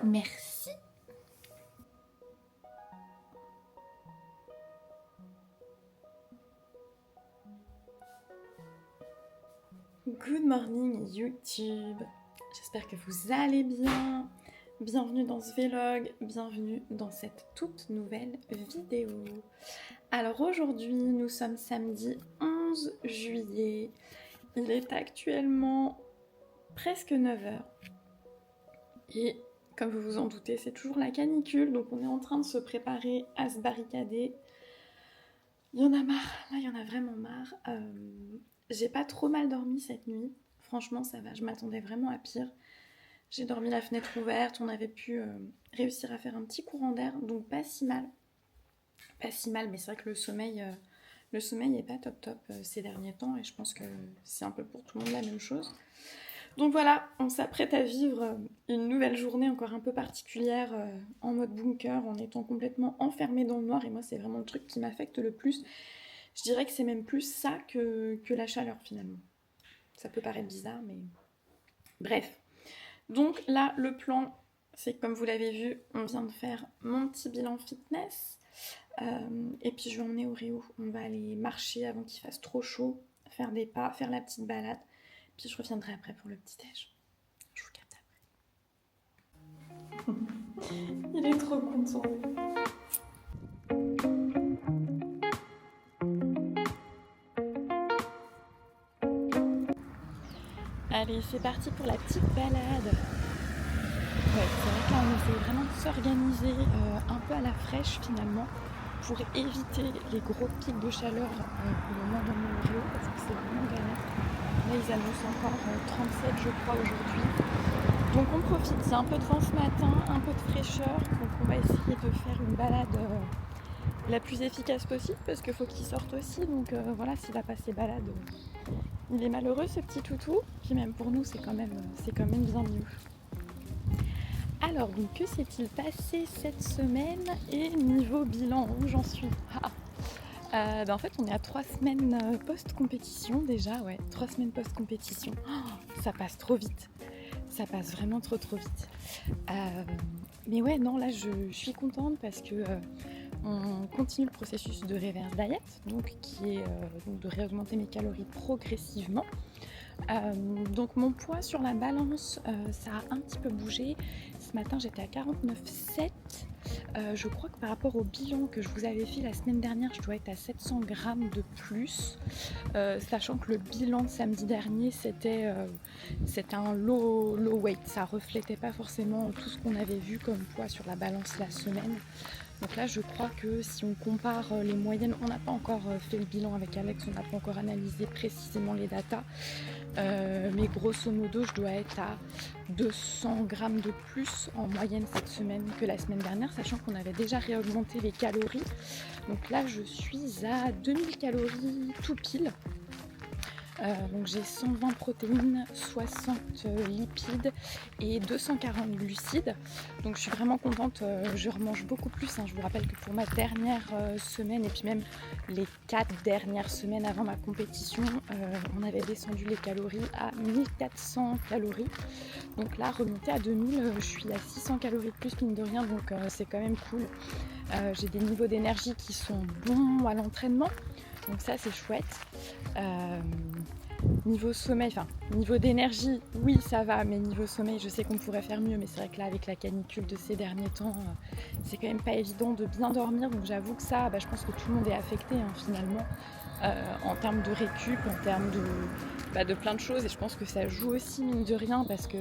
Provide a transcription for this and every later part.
Merci. Good morning YouTube. J'espère que vous allez bien. Bienvenue dans ce vlog, bienvenue dans cette toute nouvelle vidéo. Alors aujourd'hui, nous sommes samedi 11 juillet. Il est actuellement presque 9h. Et comme vous vous en doutez, c'est toujours la canicule, donc on est en train de se préparer à se barricader. Il y en a marre, là il y en a vraiment marre. J'ai pas trop mal dormi cette nuit, franchement ça va, je m'attendais vraiment à pire. J'ai dormi la fenêtre ouverte, on avait pu réussir à faire un petit courant d'air, donc pas si mal. Pas si mal, mais c'est vrai que le sommeil est pas top ces derniers temps, et je pense que c'est un peu pour tout le monde la même chose. Donc voilà, on s'apprête à vivre une nouvelle journée encore un peu particulière en mode bunker, en étant complètement enfermé dans le noir, et moi c'est vraiment le truc qui m'affecte le plus. Je dirais que c'est même plus ça que la chaleur finalement. Ça peut paraître bizarre, mais bref. Donc là, le plan, c'est que comme vous l'avez vu, on vient de faire mon petit bilan fitness. Et puis je vais emmener Oreo. On va aller marcher avant qu'il fasse trop chaud, faire des pas, faire la petite balade. Puis je reviendrai après pour le petit-déj. Je vous capte après. Il est trop content. Allez, c'est parti pour la petite balade. Ouais, c'est vrai que là on essaie vraiment de s'organiser un peu à la fraîche finalement pour éviter les gros pics de chaleur au moment d'un Oreo parce que c'est vraiment galère. Là ils annoncent encore 37 je crois aujourd'hui. Donc on profite, c'est un peu de vent ce matin, un peu de fraîcheur, donc on va essayer de faire une balade la plus efficace possible parce qu'il faut qu'il sorte aussi, donc voilà, s'il n'a pas ses balades, il est malheureux ce petit toutou, puis même pour nous c'est quand même bien mieux. Alors donc que s'est-il passé cette semaine et niveau bilan, où j'en suis? En fait on est à 3 semaines post-compétition déjà, ouais, 3 semaines post-compétition, ça passe trop vite. Ça passe vraiment trop vite. Mais ouais, non, là je suis contente parce que on continue le processus de reverse diet, donc qui est donc de réaugmenter mes calories progressivement. Donc mon poids sur la balance, ça a un petit peu bougé. Ce matin j'étais à 49,7. Je crois que par rapport au bilan que je vous avais fait la semaine dernière, je dois être à 700 grammes de plus, sachant que le bilan samedi dernier c'était un low weight, ça reflétait pas forcément tout ce qu'on avait vu comme poids sur la balance la semaine. Donc là je crois que si on compare les moyennes, on n'a pas encore fait le bilan avec Alex, on n'a pas encore analysé précisément les datas, mais grosso modo je dois être à 200 grammes de plus en moyenne cette semaine que la semaine dernière, sachant qu'on avait déjà réaugmenté les calories. Donc là je suis à 2000 calories tout pile. Donc j'ai 120 protéines, 60 lipides et 240 glucides. Donc je suis vraiment contente, je remange beaucoup plus. Je vous rappelle que pour ma dernière semaine et puis même les 4 dernières semaines avant ma compétition, on avait descendu les calories à 1400 calories. Donc là, remonter à 2000, je suis à 600 calories de plus mine de rien, donc c'est quand même cool. J'ai des niveaux d'énergie qui sont bons à l'entraînement. Donc ça c'est chouette. Niveau sommeil, enfin niveau d'énergie, oui ça va, mais niveau sommeil je sais qu'on pourrait faire mieux, mais c'est vrai que là avec la canicule de ces derniers temps, c'est quand même pas évident de bien dormir, donc j'avoue que ça, je pense que tout le monde est affecté finalement, en termes de récup, en termes de plein de choses, et je pense que ça joue aussi mine de rien parce que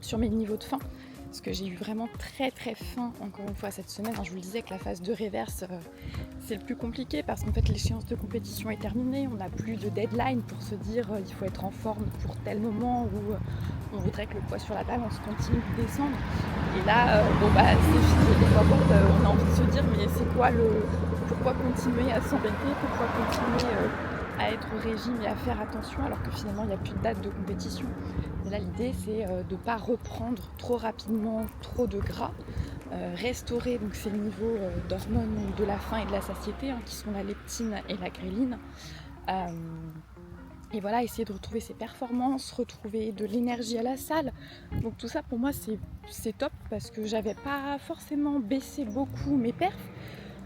sur mes niveaux de faim. Parce que j'ai eu vraiment très faim encore une fois cette semaine. Je vous le disais que la phase de reverse c'est le plus compliqué parce qu'en fait l'échéance de compétition est terminée, on n'a plus de deadline pour se dire il faut être en forme pour tel moment où on voudrait que le poids sur la balance continue de descendre. Et là c'est fini, on a envie de se dire mais c'est quoi pourquoi continuer à s'embêter, pourquoi continuer à être au régime et à faire attention alors que finalement il n'y a plus de date de compétition. Et là l'idée c'est de ne pas reprendre trop rapidement trop de gras, restaurer donc ces niveaux d'hormones de la faim et de la satiété qui sont la leptine et la gréline, Et voilà, essayer de retrouver ses performances, retrouver de l'énergie à la salle. Donc tout ça pour moi c'est top parce que j'avais pas forcément baissé beaucoup mes perfs.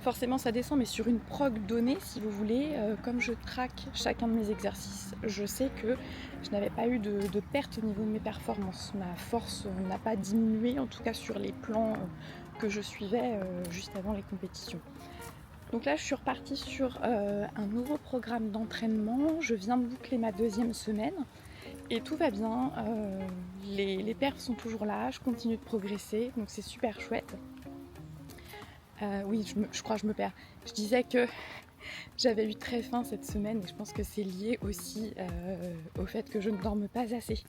Forcément ça descend mais sur une prog donnée si vous voulez, comme je traque chacun de mes exercices, je sais que je n'avais pas eu de perte au niveau de mes performances. Ma force n'a pas diminué en tout cas sur les plans que je suivais juste avant les compétitions. Donc là je suis repartie sur un nouveau programme d'entraînement, je viens de boucler ma 2e semaine et tout va bien, les perfs sont toujours là, je continue de progresser donc c'est super chouette. Oui je crois que je me perds, je disais que j'avais eu très faim cette semaine et je pense que c'est lié aussi au fait que je ne dorme pas assez.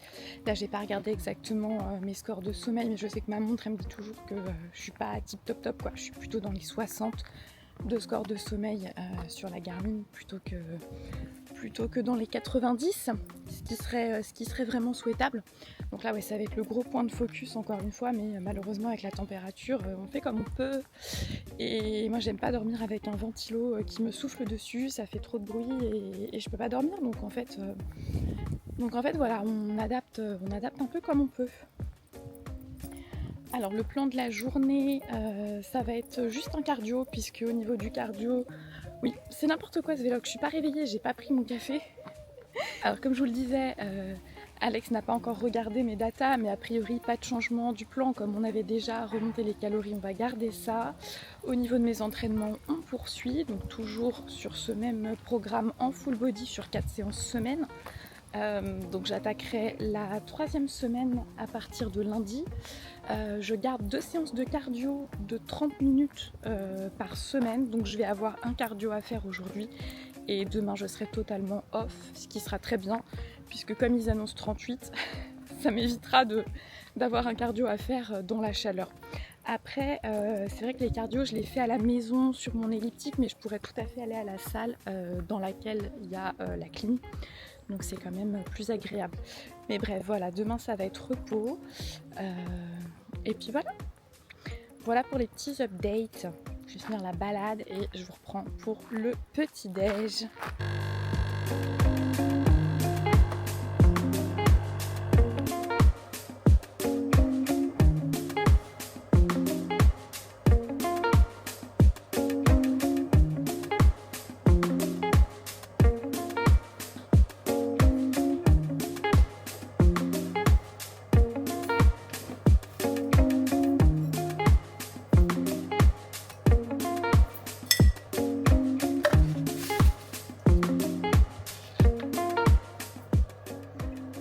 Là j'ai pas regardé exactement mes scores de sommeil mais je sais que ma montre elle me dit toujours que je suis pas tip top quoi, je suis plutôt dans les 60 de score de sommeil sur la Garmin plutôt que dans les 90, ce qui serait vraiment souhaitable. Donc là ouais, ça va être le gros point de focus encore une fois, mais malheureusement avec la température on fait comme on peut et moi j'aime pas dormir avec un ventilo qui me souffle dessus, ça fait trop de bruit et je peux pas dormir donc en fait voilà, on adapte un peu comme on peut. Alors le plan de la journée, ça va être juste un cardio, puisque au niveau du cardio, oui, c'est n'importe quoi ce vlog, je suis pas réveillée, j'ai pas pris mon café. Alors comme je vous le disais, Alex n'a pas encore regardé mes datas, mais a priori pas de changement du plan, comme on avait déjà remonté les calories, on va garder ça. Au niveau de mes entraînements, on poursuit, donc toujours sur ce même programme en full body sur 4 séances semaine. Donc j'attaquerai la 3e semaine à partir de lundi. Je garde 2 séances de cardio de 30 minutes par semaine, donc je vais avoir un cardio à faire aujourd'hui et demain je serai totalement off, ce qui sera très bien puisque comme ils annoncent 38, ça m'évitera d'avoir un cardio à faire dans la chaleur. Après, c'est vrai que les cardios, je les fais à la maison sur mon elliptique, mais je pourrais tout à fait aller à la salle dans laquelle il y a la clim. Donc c'est quand même plus agréable. Mais bref, voilà, demain ça va être repos. Et puis voilà. Voilà pour les petits updates. Je vais finir la balade et je vous reprends pour le petit-déj.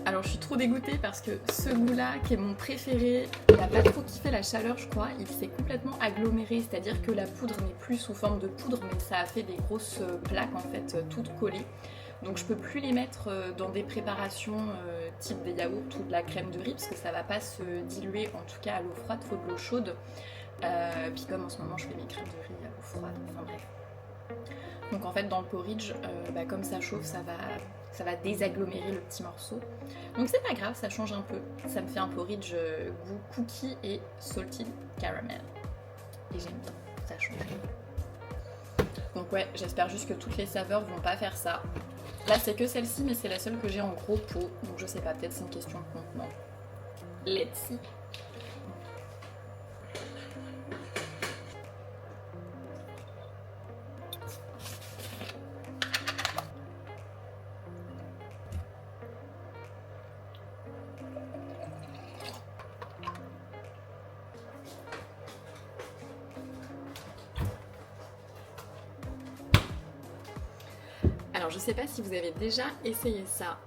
Alors je suis trop dégoûtée parce que ce goût-là, qui est mon préféré, il a pas trop kiffé la chaleur je crois, il s'est complètement aggloméré, c'est-à-dire que la poudre n'est plus sous forme de poudre, mais ça a fait des grosses plaques en fait, toutes collées. Donc je peux plus les mettre dans des préparations type des yaourts ou de la crème de riz, parce que ça va pas se diluer, en tout cas à l'eau froide, faut de l'eau chaude. Puis comme en ce moment je fais mes crèmes de riz à l'eau froide, enfin bref. Donc en fait dans le porridge, comme ça chauffe, ça va désagglomérer le petit morceau. Donc c'est pas grave, ça change un peu. Ça me fait un porridge goût cookie et salted caramel. Et j'aime bien, ça change. Donc ouais, j'espère juste que toutes les saveurs vont pas faire ça. Là c'est que celle-ci, mais c'est la seule que j'ai en gros pot. Donc je sais pas, peut-être c'est une question de contenant. Let's see. Alors je sais pas si vous avez déjà essayé ça,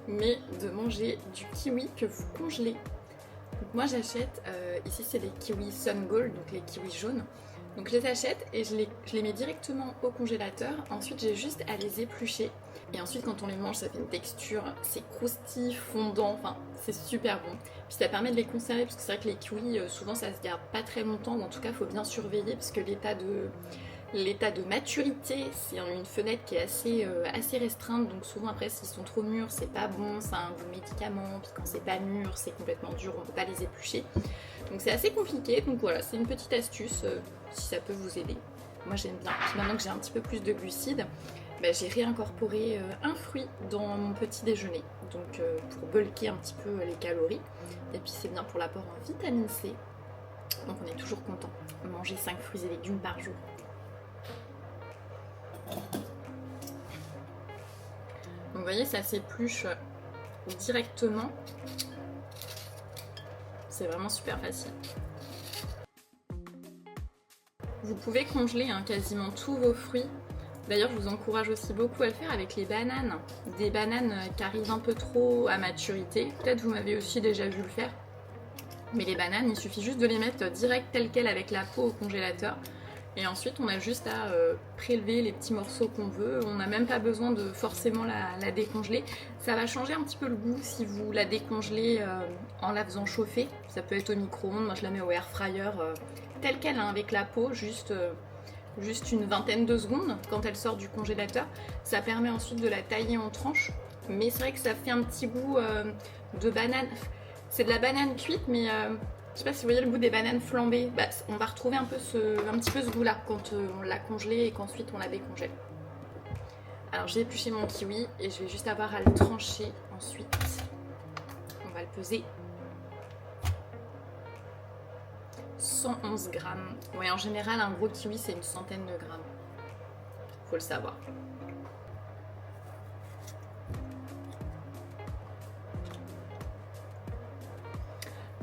mais de manger du kiwi que vous congelez. Donc moi j'achète, ici c'est les kiwis Sun Gold, donc les kiwis jaunes. Donc je les achète et je les mets directement au congélateur. Ensuite j'ai juste à les éplucher. Et ensuite quand on les mange ça fait une texture, c'est croustillant, fondant, enfin c'est super bon. Puis ça permet de les conserver parce que c'est vrai que les kiwis souvent ça se garde pas très longtemps, ou en tout cas il faut bien surveiller parce que l'état de maturité, c'est une fenêtre qui est assez restreinte, donc souvent après s'ils sont trop mûrs c'est pas bon, ça a un goût de médicament, puis quand c'est pas mûr c'est complètement dur, on peut pas les éplucher. Donc c'est assez compliqué, donc voilà, c'est une petite astuce si ça peut vous aider. Moi j'aime bien, puis maintenant que j'ai un petit peu plus de glucides, j'ai réincorporé un fruit dans mon petit déjeuner, donc pour bulker un petit peu les calories. Et puis c'est bien pour l'apport en vitamine C, donc on est toujours content de manger 5 fruits et légumes par jour. Donc vous voyez, ça s'épluche directement, c'est vraiment super facile. Vous pouvez congeler quasiment tous vos fruits. D'ailleurs, je vous encourage aussi beaucoup à le faire avec les bananes. Des bananes qui arrivent un peu trop à maturité. Peut-être vous m'avez aussi déjà vu le faire. Mais les bananes, il suffit juste de les mettre direct telles quelles avec la peau au congélateur. Et ensuite, on a juste à prélever les petits morceaux qu'on veut. On n'a même pas besoin de forcément la décongeler. Ça va changer un petit peu le goût si vous la décongelez en la faisant chauffer. Ça peut être au micro-ondes. Moi, je la mets au air fryer telle quelle, avec la peau, juste une vingtaine de secondes quand elle sort du congélateur. Ça permet ensuite de la tailler en tranches. Mais c'est vrai que ça fait un petit goût de banane. C'est de la banane cuite, mais je sais pas si vous voyez le goût des bananes flambées. On va retrouver un petit peu ce goût-là quand on l'a congelée et qu'ensuite on la décongèle. Alors j'ai épluché mon kiwi et je vais juste avoir à le trancher ensuite. On va le peser. 111 grammes. Ouais, en général, un gros kiwi, c'est une centaine de grammes. Faut le savoir.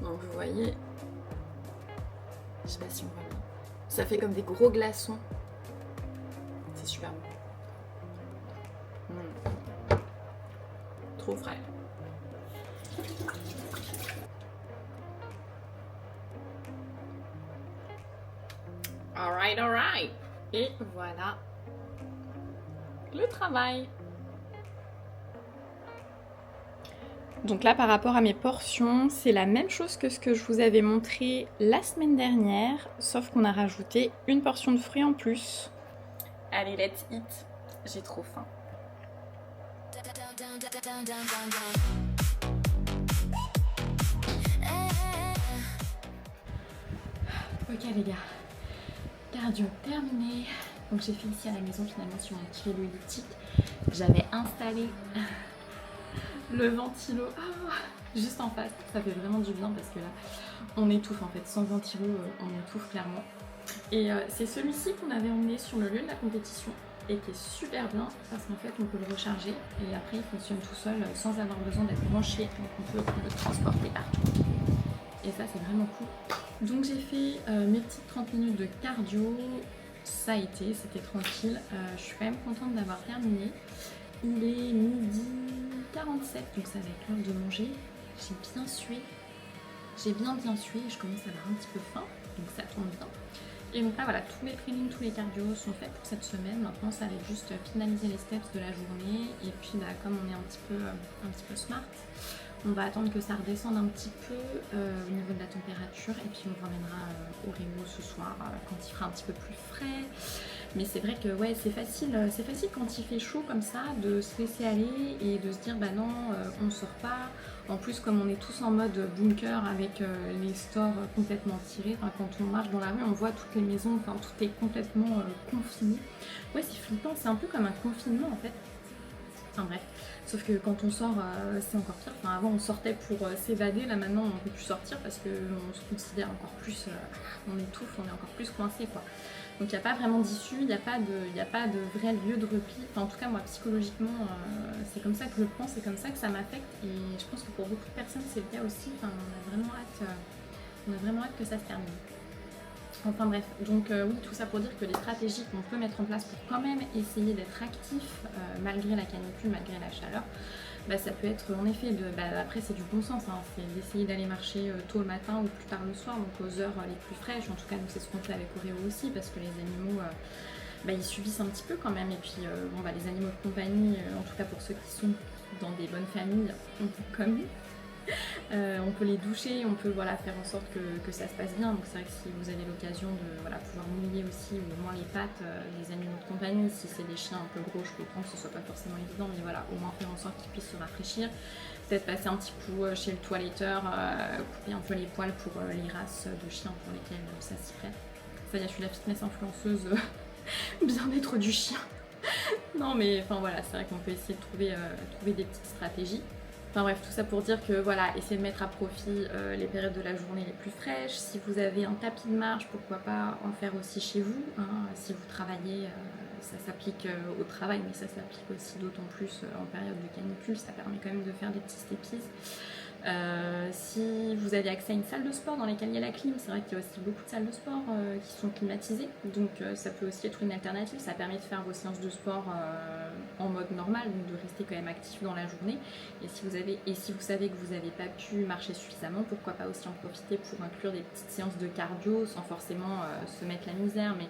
Donc, vous voyez, je sais pas si on voit bien. Ça fait comme des gros glaçons. C'est super bon. Trop frais. Alright. Et voilà le travail. Donc là, par rapport à mes portions, c'est la même chose que ce que je vous avais montré la semaine dernière, sauf qu'on a rajouté une portion de fruits en plus. Allez, let's eat. J'ai trop faim. Ok les gars, cardio terminé. Donc j'ai fait ici à la maison finalement sur mon petit vélo elliptique. J'avais installé le ventilo juste en face. Ça fait vraiment du bien parce que là on étouffe en fait. Sans ventilo on étouffe clairement. Et c'est celui-ci qu'on avait emmené sur le lieu de la compétition et qui est super bien parce qu'en fait on peut le recharger et après il fonctionne tout seul sans avoir besoin d'être branché. Donc on peut le transporter partout. Et ça c'est vraiment cool. Donc j'ai fait mes petites 30 minutes de cardio, ça a été, c'était tranquille, je suis quand même contente d'avoir terminé. Il est midi 47, donc ça va être l'heure de manger. J'ai bien sué, j'ai bien sué et je commence à avoir un petit peu faim, donc ça tombe bien. Et donc là voilà, tous mes trainings, tous les cardios sont faits pour cette semaine. Maintenant ça va être juste finaliser les steps de la journée et puis comme on est un petit peu smart, on va attendre que ça redescende un petit peu au niveau de la température et puis on ramènera au Rémo ce soir quand il fera un petit peu plus frais. Mais c'est vrai que ouais, c'est facile quand il fait chaud comme ça de se laisser aller et de se dire bah non, on sort pas. En plus comme on est tous en mode bunker avec les stores complètement tirés, quand on marche dans la rue on voit toutes les maisons, tout est complètement confiné. Ouais, c'est flippant, c'est un peu comme un confinement en fait. Enfin bref, sauf que quand on sort, c'est encore pire. Enfin, avant on sortait pour s'évader, là maintenant on peut plus sortir parce qu'on se considère encore plus, on étouffe, on est encore plus coincé quoi. Donc il n'y a pas vraiment d'issue, il n'y a pas de vrai lieu de repli. Enfin, en tout cas moi psychologiquement c'est comme ça que je le pense, c'est comme ça que ça m'affecte et je pense que pour beaucoup de personnes c'est le cas aussi. Enfin, on a vraiment hâte que ça se termine. Enfin bref, donc oui, tout ça pour dire que les stratégies qu'on peut mettre en place pour quand même essayer d'être actif malgré la canicule, malgré la chaleur, ça peut être en effet, après c'est du bon sens, c'est d'essayer d'aller marcher tôt le matin ou plus tard le soir, donc aux heures les plus fraîches. En tout cas nous c'est ce qu'on fait avec Oreo aussi parce que les animaux ils subissent un petit peu quand même et puis les animaux de compagnie, en tout cas pour ceux qui sont dans des bonnes familles, comme nous. On peut les doucher, on peut faire en sorte que ça se passe bien. Donc c'est vrai que si vous avez l'occasion de pouvoir mouiller aussi ou au moins les pattes des animaux de compagnie, si c'est des chiens un peu gros, je comprends que ce soit pas forcément évident, mais voilà, au moins faire en sorte qu'ils puissent se rafraîchir. Peut-être passer un petit coup chez le toiletteur, couper un peu les poils pour les races de chiens pour lesquelles ça s'y prête. Ça y est, je suis la fitness influenceuse bien-être du chien. Non mais enfin voilà, c'est vrai qu'on peut essayer de trouver des petites stratégies. Enfin bref, tout ça pour dire que voilà, essayez de mettre à profit les périodes de la journée les plus fraîches. Si vous avez un tapis de marche, pourquoi pas en faire aussi chez vous, hein. Si vous travaillez, ça s'applique au travail, mais ça s'applique aussi d'autant plus en période de canicule. Ça permet quand même de faire des petits steppies. Si vous avez accès à une salle de sport dans laquelle il y a la clim, c'est vrai qu'il y a aussi beaucoup de salles de sport qui sont climatisées, donc ça peut aussi être une alternative. Ça permet de faire vos séances de sport en mode normal, donc de rester quand même actif dans la journée. Et si vous savez que vous n'avez pas pu marcher suffisamment, pourquoi pas aussi en profiter pour inclure des petites séances de cardio sans forcément se mettre la misère, mais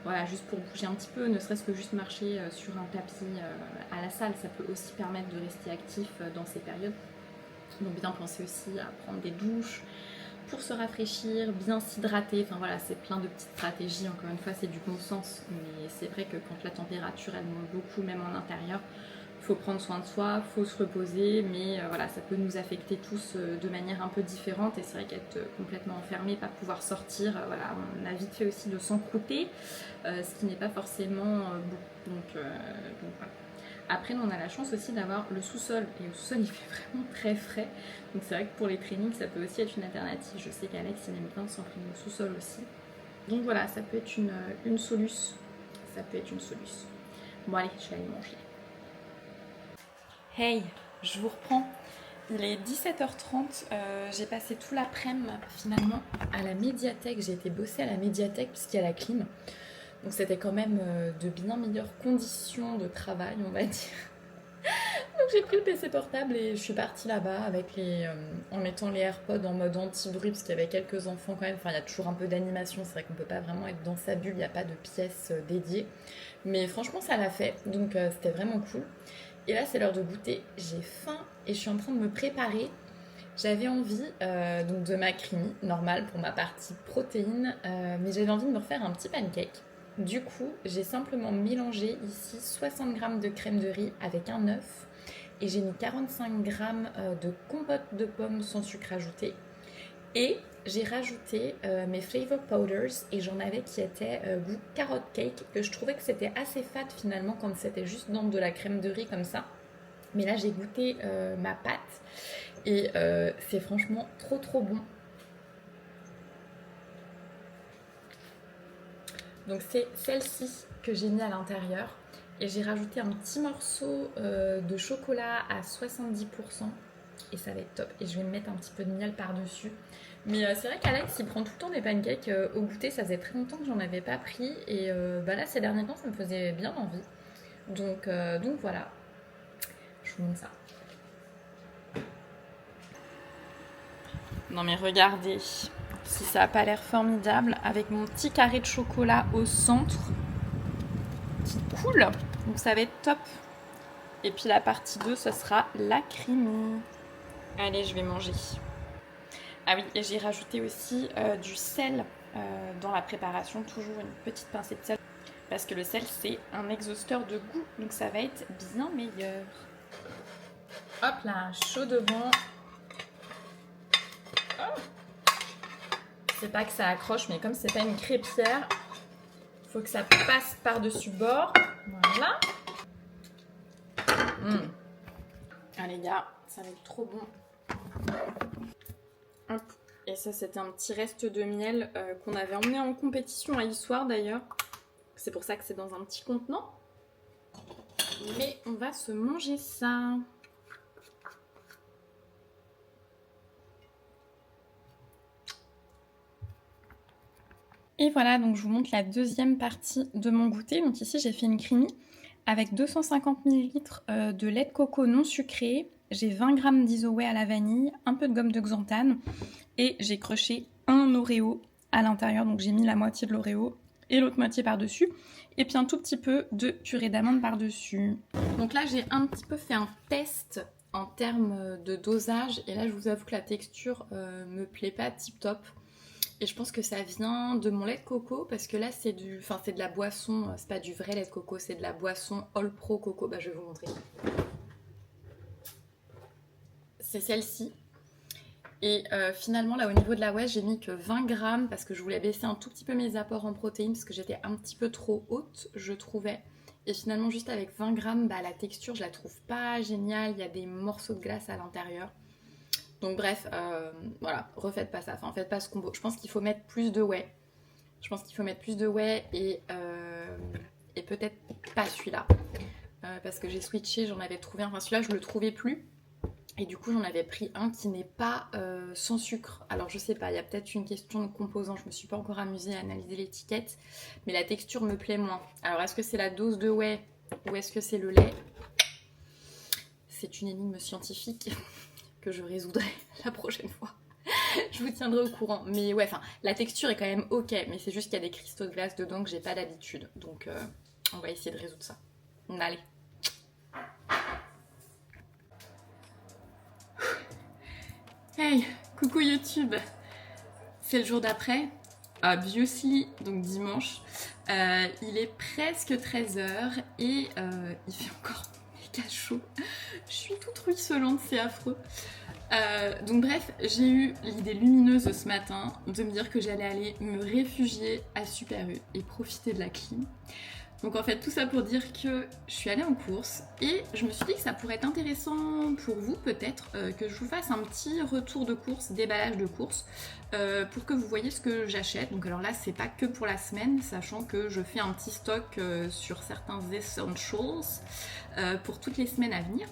voilà, juste pour bouger un petit peu, ne serait-ce que juste marcher sur un tapis à la salle, ça peut aussi permettre de rester actif dans ces périodes. Donc bien penser aussi à prendre des douches pour se rafraîchir, bien s'hydrater. Enfin voilà, c'est plein de petites stratégies. Encore une fois, c'est du bon sens. Mais c'est vrai que quand la température elle monte beaucoup, même en intérieur, il faut prendre soin de soi, il faut se reposer. Mais voilà, ça peut nous affecter tous de manière un peu différente. Et c'est vrai qu'être complètement enfermé, pas pouvoir sortir, voilà, on a vite fait aussi de s'encrouter, ce qui n'est pas forcément bon. Donc voilà. Après, nous, on a la chance aussi d'avoir le sous-sol. Et le sous-sol, il fait vraiment très frais. Donc c'est vrai que pour les trainings, ça peut aussi être une alternative. Je sais qu'Alex, il aime bien s'entraîner au sous-sol aussi. Donc voilà, ça peut être une solution. Ça peut être une solution. Bon allez, je vais aller manger. Hey, je vous reprends. Il est 17h30. J'ai passé tout l'après-midi finalement à la médiathèque. J'ai été bosser à la médiathèque puisqu'il y a la clim. Donc c'était quand même de bien meilleures conditions de travail, on va dire. Donc j'ai pris le PC portable et je suis partie là-bas en mettant les AirPods en mode anti-bruit parce qu'il y avait quelques enfants quand même. Enfin, il y a toujours un peu d'animation. C'est vrai qu'on peut pas vraiment être dans sa bulle. Il n'y a pas de pièce dédiée. Mais franchement, ça l'a fait. Donc c'était vraiment cool. Et là, c'est l'heure de goûter. J'ai faim et je suis en train de me préparer. J'avais envie donc de ma creamy, normale pour ma partie protéines, mais j'avais envie de me refaire un petit pancake. Du coup, j'ai simplement mélangé ici 60 g de crème de riz avec un œuf et j'ai mis 45 g de compote de pommes sans sucre ajouté. Et j'ai rajouté mes flavor powders et j'en avais qui étaient goût carotte cake, que je trouvais que c'était assez fade finalement quand c'était juste dans de la crème de riz comme ça. Mais là, j'ai goûté ma pâte et c'est franchement trop bon. Donc c'est celle-ci que j'ai mis à l'intérieur et j'ai rajouté un petit morceau de chocolat à 70% et ça va être top. Et je vais me mettre un petit peu de miel par-dessus. Mais c'est vrai qu'Alex il prend tout le temps des pancakes au goûter. Ça faisait très longtemps que j'en avais pas pris et là ces derniers temps ça me faisait bien envie. Donc voilà, je vous montre ça. Non mais regardez, si ça n'a pas l'air formidable, avec mon petit carré de chocolat au centre qui coule, donc ça va être top. Et puis la partie 2, ce sera la creamy. Allez, je vais manger. Ah oui, et j'ai rajouté aussi du sel dans la préparation, toujours une petite pincée de sel, parce que le sel c'est un exhausteur de goût, donc ça va être bien meilleur. Hop là, chaud devant. Oh, c'est pas que ça accroche, mais comme c'est pas une crêpière, il faut que ça passe par-dessus bord. Voilà. Ah les gars, ça va être trop bon. Hop. Et ça, c'était un petit reste de miel qu'on avait emmené en compétition à Issoire d'ailleurs. C'est pour ça que c'est dans un petit contenant. Mais on va se manger ça. Et voilà, donc je vous montre la deuxième partie de mon goûter. Donc ici, j'ai fait une creamy avec 250 ml de lait de coco non sucré. J'ai 20 g d'Isoway à la vanille, un peu de gomme de xanthane et j'ai crushé un Oreo à l'intérieur. Donc j'ai mis la moitié de l'Oreo et l'autre moitié par-dessus. Et puis un tout petit peu de purée d'amande par-dessus. Donc là, j'ai un petit peu fait un test en termes de dosage. Et là, je vous avoue que la texture me plaît pas tip top. Et je pense que ça vient de mon lait de coco parce que là c'est de la boisson, c'est pas du vrai lait de coco, c'est de la boisson All Pro Coco. Bah je vais vous montrer. C'est celle-ci. Et finalement là au niveau de la West j'ai mis que 20 grammes parce que je voulais baisser un tout petit peu mes apports en protéines parce que j'étais un petit peu trop haute je trouvais. Et finalement, juste avec 20 grammes, bah, la texture, je la trouve pas géniale. Il y a des morceaux de glace à l'intérieur. Donc bref, voilà, refaites pas ça. Enfin, faites pas ce combo. Je pense qu'il faut mettre plus de whey. Je pense qu'il faut mettre plus de whey et peut-être pas celui-là. Parce que j'ai switché, j'en avais trouvé un. Enfin, celui-là, je le trouvais plus. Et du coup, j'en avais pris un qui n'est pas sans sucre. Alors, je sais pas, il y a peut-être une question de composants. Je me suis pas encore amusée à analyser l'étiquette. Mais la texture me plaît moins. Alors, est-ce que c'est la dose de whey ou est-ce que c'est le lait? C'est une énigme scientifique que je résoudrai la prochaine fois. Je vous tiendrai au courant. Mais ouais, enfin, la texture est quand même ok. Mais c'est juste qu'il y a des cristaux de glace dedans que j'ai pas d'habitude. Donc, on va essayer de résoudre ça. Allez. Hey, coucou YouTube. C'est le jour d'après, obviously, donc dimanche. Il est presque 13h et il fait encore méga chaud. Je suis toute ruisselante, c'est affreux. Donc bref, j'ai eu l'idée lumineuse ce matin de me dire que j'allais aller me réfugier à Super U et profiter de la clim. Donc en fait tout ça pour dire que je suis allée en course et je me suis dit que ça pourrait être intéressant pour vous peut-être que je vous fasse un petit retour de course, déballage de course pour que vous voyez ce que j'achète. Donc alors là c'est pas que pour la semaine, sachant que je fais un petit stock sur certains essentials pour toutes les semaines à venir.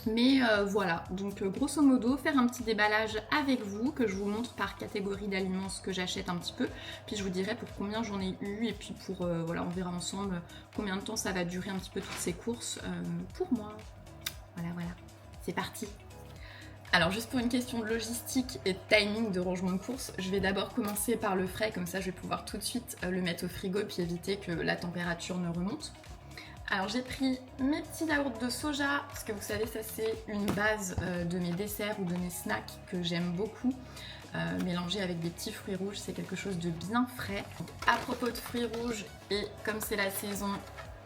Mais voilà, donc grosso modo, faire un petit déballage avec vous, que je vous montre par catégorie d'aliments ce que j'achète un petit peu, puis je vous dirai pour combien j'en ai eu, et puis pour, voilà, on verra ensemble combien de temps ça va durer un petit peu toutes ces courses pour moi. Voilà, c'est parti. Alors juste pour une question de logistique et de timing de rangement de course, je vais d'abord commencer par le frais, comme ça je vais pouvoir tout de suite le mettre au frigo, puis éviter que la température ne remonte. Alors j'ai pris mes petits yaourts de soja, parce que vous savez ça c'est une base de mes desserts ou de mes snacks que j'aime beaucoup. Mélanger avec des petits fruits rouges, c'est quelque chose de bien frais. À propos de fruits rouges, et comme c'est la saison,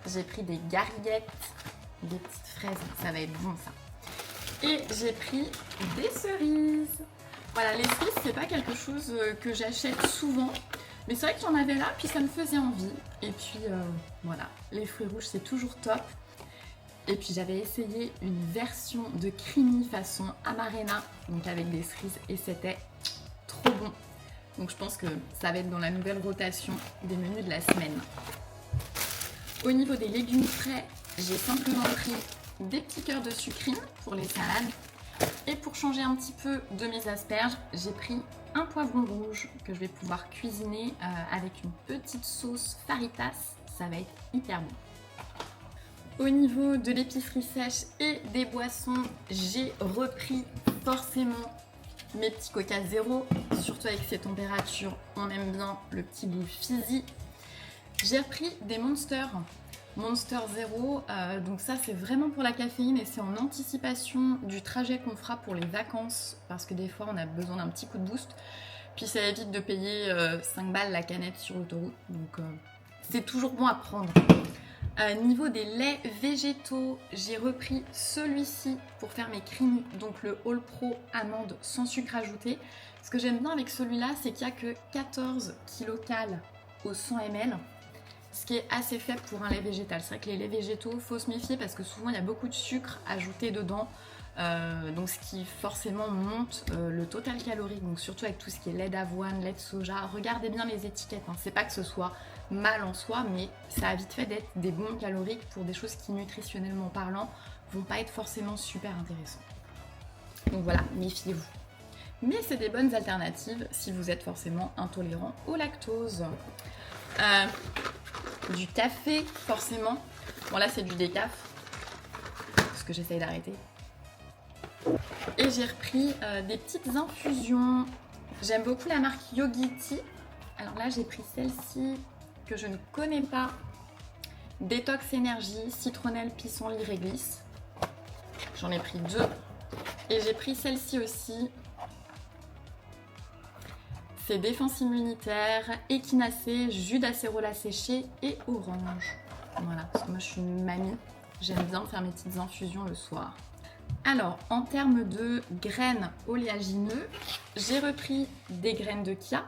j'ai pris des gariguettes, des petites fraises, ça va être bon ça. Et j'ai pris des cerises. Voilà, les cerises c'est pas quelque chose que j'achète souvent. Mais c'est vrai que j'en avais là, puis ça me faisait envie. Et puis voilà, les fruits rouges c'est toujours top. Et puis j'avais essayé une version de creamy façon Amarena, donc avec des cerises, et c'était trop bon. Donc je pense que ça va être dans la nouvelle rotation des menus de la semaine. Au niveau des légumes frais, j'ai simplement pris des petits cœurs de sucrine pour les salades. Et pour changer un petit peu de mes asperges, j'ai pris un poivron rouge que je vais pouvoir cuisiner avec une petite sauce faritas. Ça va être hyper bon. Au niveau de l'épicerie sèche et des boissons, j'ai repris forcément mes petits Coca zéro. Surtout avec ces températures, on aime bien le petit goût fizzy. J'ai repris des Monster Zero, donc ça c'est vraiment pour la caféine et c'est en anticipation du trajet qu'on fera pour les vacances parce que des fois on a besoin d'un petit coup de boost, puis ça évite de payer 5 balles la canette sur l'autoroute, donc c'est toujours bon à prendre. Niveau des laits végétaux, j'ai repris celui-ci pour faire mes creamy, donc le All Pro amande sans sucre ajouté. Ce que j'aime bien avec celui-là, c'est qu'il n'y a que 14 kcal au 100 ml. Ce qui est assez faible pour un lait végétal. C'est vrai que les laits végétaux, faut se méfier parce que souvent il y a beaucoup de sucre ajouté dedans, donc ce qui forcément monte le total calorique, donc surtout avec tout ce qui est lait d'avoine, lait de soja. Regardez bien les étiquettes, hein. C'est pas que ce soit mal en soi, mais ça a vite fait d'être des bons caloriques pour des choses qui nutritionnellement parlant vont pas être forcément super intéressantes. Donc voilà, méfiez-vous. Mais c'est des bonnes alternatives si vous êtes forcément intolérant au lactose. Du café forcément, bon là c'est du décaf parce que j'essaye d'arrêter, et j'ai repris des petites infusions. J'aime beaucoup la marque Yogiti. Alors là j'ai pris celle-ci que je ne connais pas, Détox Énergie, citronnelle, pissenlit, réglisse. J'en ai pris 2 et j'ai pris celle-ci aussi. C'est défense immunitaire, échinacée, jus d'acérola séché et orange. Voilà, parce que moi je suis une mamie, j'aime bien faire mes petites infusions le soir. Alors, en termes de graines oléagineux, j'ai repris des graines de chia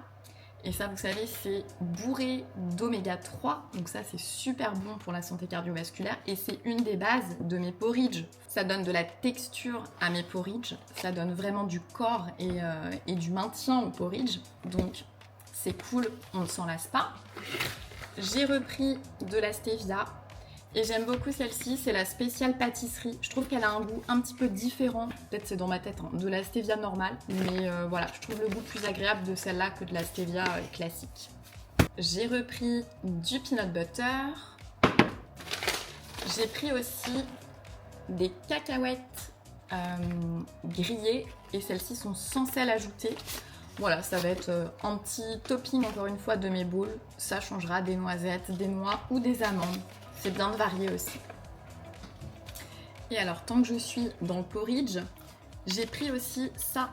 Et ça, vous savez, c'est bourré d'oméga 3. Donc ça, c'est super bon pour la santé cardiovasculaire. Et c'est une des bases de mes porridge. Ça donne de la texture à mes porridge. Ça donne vraiment du corps et du maintien au porridge. Donc c'est cool, on ne s'en lasse pas. J'ai repris de la stevia. Et j'aime beaucoup celle-ci, c'est la spéciale pâtisserie. Je trouve qu'elle a un goût un petit peu différent, peut-être c'est dans ma tête, hein, de la stevia normale. Mais voilà, je trouve le goût plus agréable de celle-là que de la stevia classique. J'ai repris du peanut butter. J'ai pris aussi des cacahuètes grillées. Et celles-ci sont sans sel ajouté. Voilà, ça va être un petit topping encore une fois de mes bowls. Ça changera des noisettes, des noix ou des amandes. C'est bien de varier aussi. Et alors, tant que je suis dans le porridge, j'ai pris aussi ça,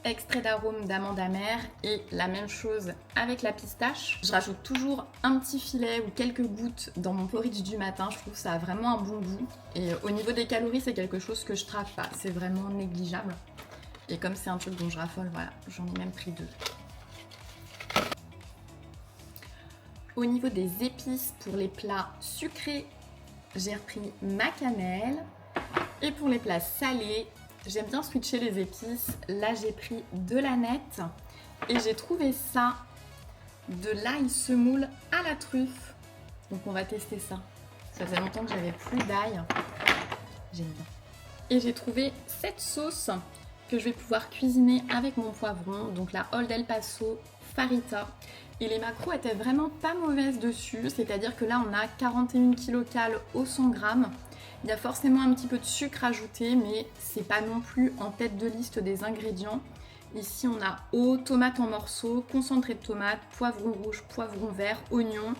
extrait d'arôme d'amande amère, et la même chose avec la pistache. Je rajoute toujours un petit filet ou quelques gouttes dans mon porridge du matin. Je trouve que ça a vraiment un bon goût. Et au niveau des calories, c'est quelque chose que je traque pas. C'est vraiment négligeable. Et comme c'est un truc dont je raffole, voilà, j'en ai même pris 2. Au niveau des épices, pour les plats sucrés, j'ai repris ma cannelle. Et pour les plats salés, j'aime bien switcher les épices. Là, j'ai pris de l'aneth. Et j'ai trouvé ça, de l'ail semoule à la truffe. Donc on va tester ça. Ça faisait longtemps que j'avais plus d'ail. J'aime bien. Et j'ai trouvé cette sauce que je vais pouvoir cuisiner avec mon poivron. Donc la Old El Paso Farita. Et les macros étaient vraiment pas mauvaises dessus, c'est-à-dire que là on a 41 kcal au 100 g. Il y a forcément un petit peu de sucre ajouté, mais c'est pas non plus en tête de liste des ingrédients. Ici on a eau, tomate en morceaux, concentré de tomate, poivron rouge, poivron vert, oignon,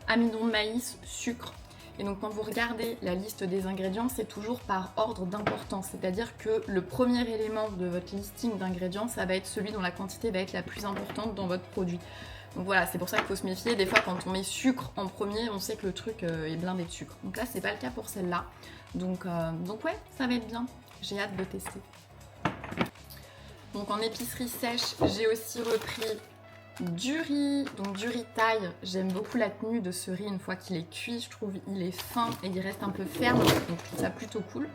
amidon de maïs, sucre. Et donc quand vous regardez la liste des ingrédients, c'est toujours par ordre d'importance, c'est-à-dire que le premier élément de votre listing d'ingrédients, ça va être celui dont la quantité va être la plus importante dans votre produit. Donc voilà, c'est pour ça qu'il faut se méfier. Des fois, quand on met sucre en premier, on sait que le truc est blindé de sucre. Donc là, c'est pas le cas pour celle-là. Donc ouais, ça va être bien. J'ai hâte de tester. Donc en épicerie sèche, j'ai aussi repris du riz. Donc du riz thaï. J'aime beaucoup la tenue de ce riz une fois qu'il est cuit. Je trouve qu'il est fin et il reste un peu ferme. Donc je trouve ça plutôt cool.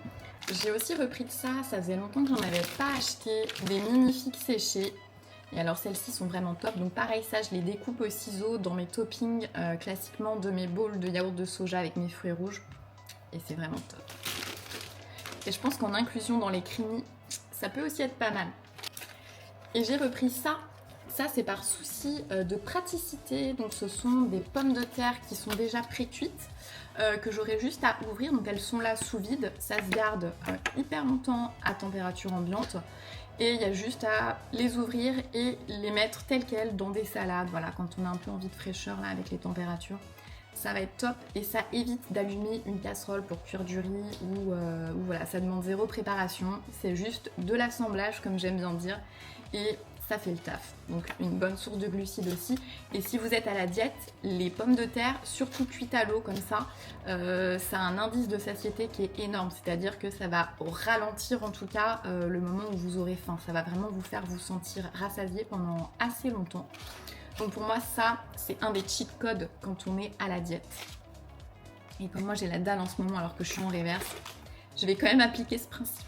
J'ai aussi repris de ça. Ça faisait longtemps que j'en avais pas acheté. Des mini-figues séchées. Et alors celles-ci sont vraiment top, donc pareil ça je les découpe au ciseau dans mes toppings classiquement de mes bowls de yaourt de soja avec mes fruits rouges. Et c'est vraiment top. Et je pense qu'en inclusion dans les creamy, ça peut aussi être pas mal. Et j'ai repris ça. Ça c'est par souci de praticité, donc ce sont des pommes de terre qui sont déjà pré-cuites. Que j'aurai juste à ouvrir, donc elles sont là sous vide, ça se garde hyper longtemps à température ambiante. Et il y a juste à les ouvrir et les mettre telles quelles dans des salades. Voilà, quand on a un peu envie de fraîcheur là avec les températures, ça va être top. Et ça évite d'allumer une casserole pour cuire du riz ou voilà, ça demande zéro préparation. C'est juste de l'assemblage comme j'aime bien dire et ça fait le taf. Donc une bonne source de glucides aussi. Et si vous êtes à la diète, les pommes de terre, surtout cuites à l'eau comme ça, ça a un indice de satiété qui est énorme. C'est-à-dire que ça va ralentir en tout cas le moment où vous aurez faim. Ça va vraiment vous faire vous sentir rassasié pendant assez longtemps. Donc pour moi ça, c'est un des cheat codes quand on est à la diète. Et comme moi j'ai la dalle en ce moment alors que je suis en reverse, je vais quand même appliquer ce principe.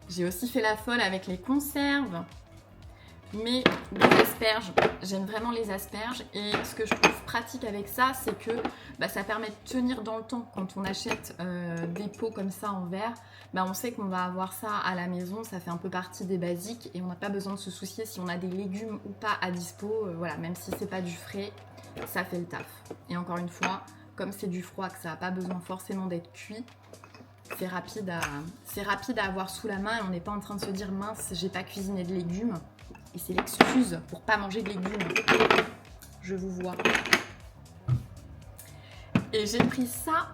J'ai aussi fait la folle avec les conserves, mais des asperges. J'aime vraiment les asperges et ce que je trouve pratique avec ça, c'est que ça permet de tenir dans le temps. Quand on achète des pots comme ça en verre, on sait qu'on va avoir ça à la maison, ça fait un peu partie des basiques et on n'a pas besoin de se soucier si on a des légumes ou pas à dispo. Voilà, même si c'est pas du frais, ça fait le taf. Et encore une fois, comme c'est du froid, que ça n'a pas besoin forcément d'être cuit, c'est rapide à avoir sous la main et on n'est pas en train de se dire mince, j'ai pas cuisiné de légumes. Et c'est l'excuse pour pas manger de légumes. Je vous vois. Et j'ai pris ça.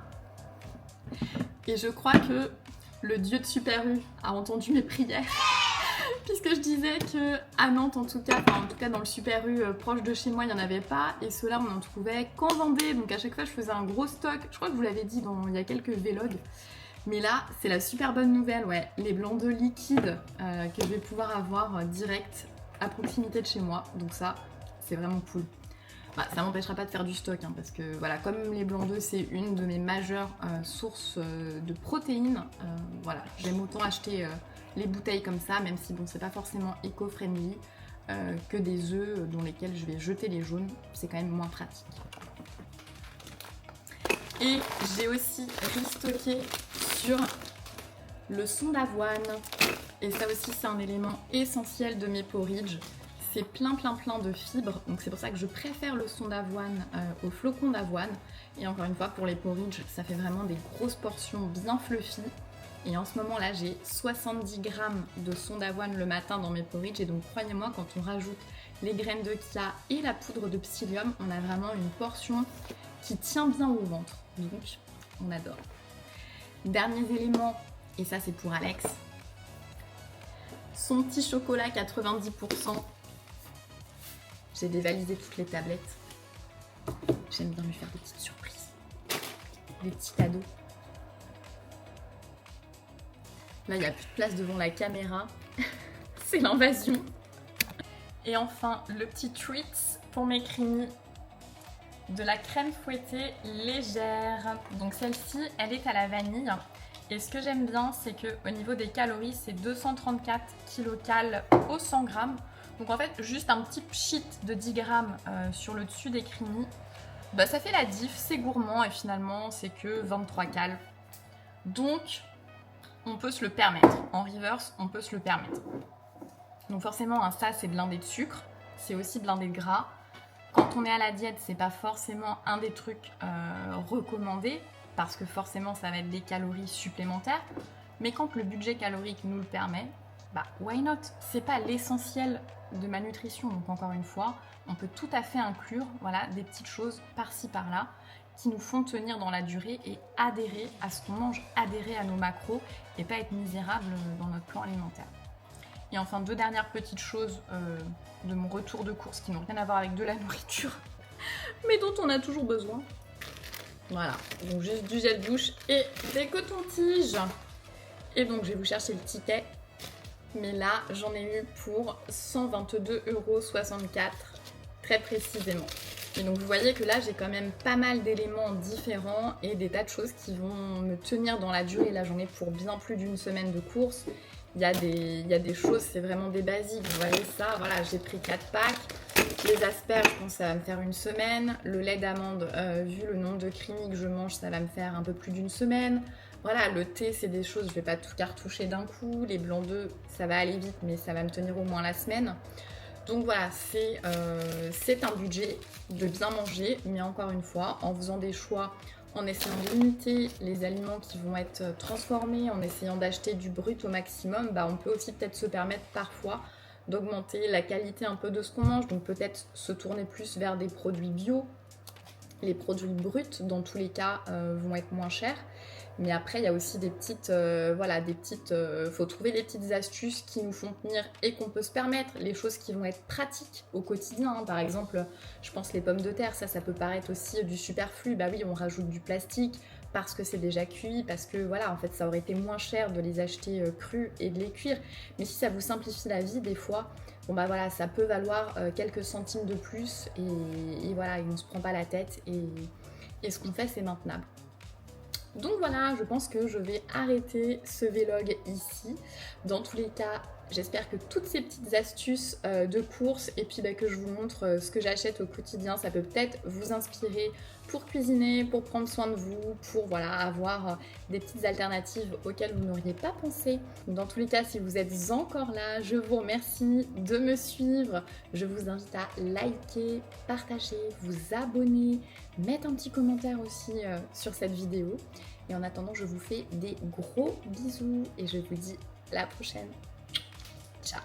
Et je crois que le dieu de Super U a entendu mes prières. Puisque je disais qu'à Nantes en tout cas dans le Super U proche de chez moi, il n'y en avait pas. Et ceux-là, on en trouvait qu'en Vendée. Donc à chaque fois, je faisais un gros stock. Je crois que vous l'avez dit il y a quelques vlogs. Mais là, c'est la super bonne nouvelle, ouais. Les blancs d'œufs liquides que je vais pouvoir avoir direct. à proximité de chez moi, donc ça c'est vraiment cool. Bah, ça m'empêchera pas de faire du stock, hein, parce que voilà, comme les blancs d'œufs c'est une de mes majeures sources de protéines, voilà, j'aime autant acheter les bouteilles comme ça, même si bon c'est pas forcément éco-friendly, que des œufs dans lesquels je vais jeter les jaunes, c'est quand même moins pratique. Et j'ai aussi restocké sur le son d'avoine, et ça aussi c'est un élément essentiel de mes porridge. C'est plein de fibres, donc c'est pour ça que je préfère le son d'avoine au flocon d'avoine. Et encore une fois, pour les porridge, ça fait vraiment des grosses portions bien fluffy. Et en ce moment là, j'ai 70 grammes de son d'avoine le matin dans mes porridge. Et donc croyez-moi, quand on rajoute les graines de chia et la poudre de psyllium, on a vraiment une portion qui tient bien au ventre. Donc on adore. Derniers éléments, et ça c'est pour Alex, son petit chocolat 90%. J'ai dévalisé toutes les tablettes. J'aime bien lui faire des petites surprises. Des petits cadeaux. Là, il n'y a plus de place devant la caméra. C'est l'invasion. Et enfin, le petit treat pour mes creamies. De la crème fouettée légère. Donc celle-ci, elle est à la vanille. Et ce que j'aime bien, c'est qu'au niveau des calories, c'est 234 kcal au 100 g. Donc en fait, juste un petit pchit de 10 grammes sur le dessus des creamies, bah, ça fait la diff, c'est gourmand et finalement c'est que 23 cal. Donc on peut se le permettre. En reverse, on peut se le permettre. Donc forcément, hein, ça c'est blindé de sucre, c'est aussi blindé de gras. Quand on est à la diète, c'est pas forcément un des trucs recommandés parce que forcément ça va être des calories supplémentaires. Mais quand le budget calorique nous le permet, bah why not? C'est pas l'essentiel de ma nutrition, donc encore une fois, on peut tout à fait inclure voilà, des petites choses par-ci par-là qui nous font tenir dans la durée et adhérer à ce qu'on mange, adhérer à nos macros et pas être misérable dans notre plan alimentaire. Et enfin, deux dernières petites choses de mon retour de course qui n'ont rien à voir avec de la nourriture, mais dont on a toujours besoin. Voilà, donc juste du gel douche et des cotons-tiges. Et donc je vais vous chercher le ticket. Mais là, j'en ai eu pour 122,64 € très précisément. Et donc vous voyez que là, j'ai quand même pas mal d'éléments différents et des tas de choses qui vont me tenir dans la durée. Là, j'en ai pour bien plus d'une semaine de course. Il y a des choses, c'est vraiment des basiques. Vous voyez ça, voilà, j'ai pris 4 packs. Les asperges, je pense que ça va me faire une semaine. Le lait d'amande, vu le nombre de creamies que je mange, ça va me faire un peu plus d'une semaine. Voilà, le thé, c'est des choses, je vais pas tout cartoucher d'un coup. Les blancs d'œufs, ça va aller vite, mais ça va me tenir au moins la semaine. Donc voilà, c'est un budget de bien manger, mais encore une fois, en faisant des choix, en essayant de limiter les aliments qui vont être transformés, en essayant d'acheter du brut au maximum, bah on peut aussi peut-être se permettre parfois d'augmenter la qualité un peu de ce qu'on mange. Donc peut-être se tourner plus vers des produits bio. Les produits bruts, dans tous les cas, vont être moins chers. Mais après, il y a aussi des petites, faut trouver des petites astuces qui nous font tenir et qu'on peut se permettre. Les choses qui vont être pratiques au quotidien, hein. Par exemple, je pense les pommes de terre, ça peut paraître aussi du superflu. Bah oui, on rajoute du plastique parce que c'est déjà cuit, parce que voilà, en fait, ça aurait été moins cher de les acheter crus et de les cuire. Mais si ça vous simplifie la vie, des fois, bon bah voilà, ça peut valoir quelques centimes de plus et voilà, on ne se prend pas la tête et ce qu'on fait, c'est maintenable. Donc voilà, je pense que je vais arrêter ce vlog ici. Dans tous les cas, j'espère que toutes ces petites astuces de course et puis que je vous montre ce que j'achète au quotidien, ça peut peut-être vous inspirer pour cuisiner, pour prendre soin de vous, pour voilà, avoir des petites alternatives auxquelles vous n'auriez pas pensé. Dans tous les cas, si vous êtes encore là, je vous remercie de me suivre. Je vous invite à liker, partager, vous abonner, mettre un petit commentaire aussi sur cette vidéo. Et en attendant, je vous fais des gros bisous et je vous dis à la prochaine. Ciao!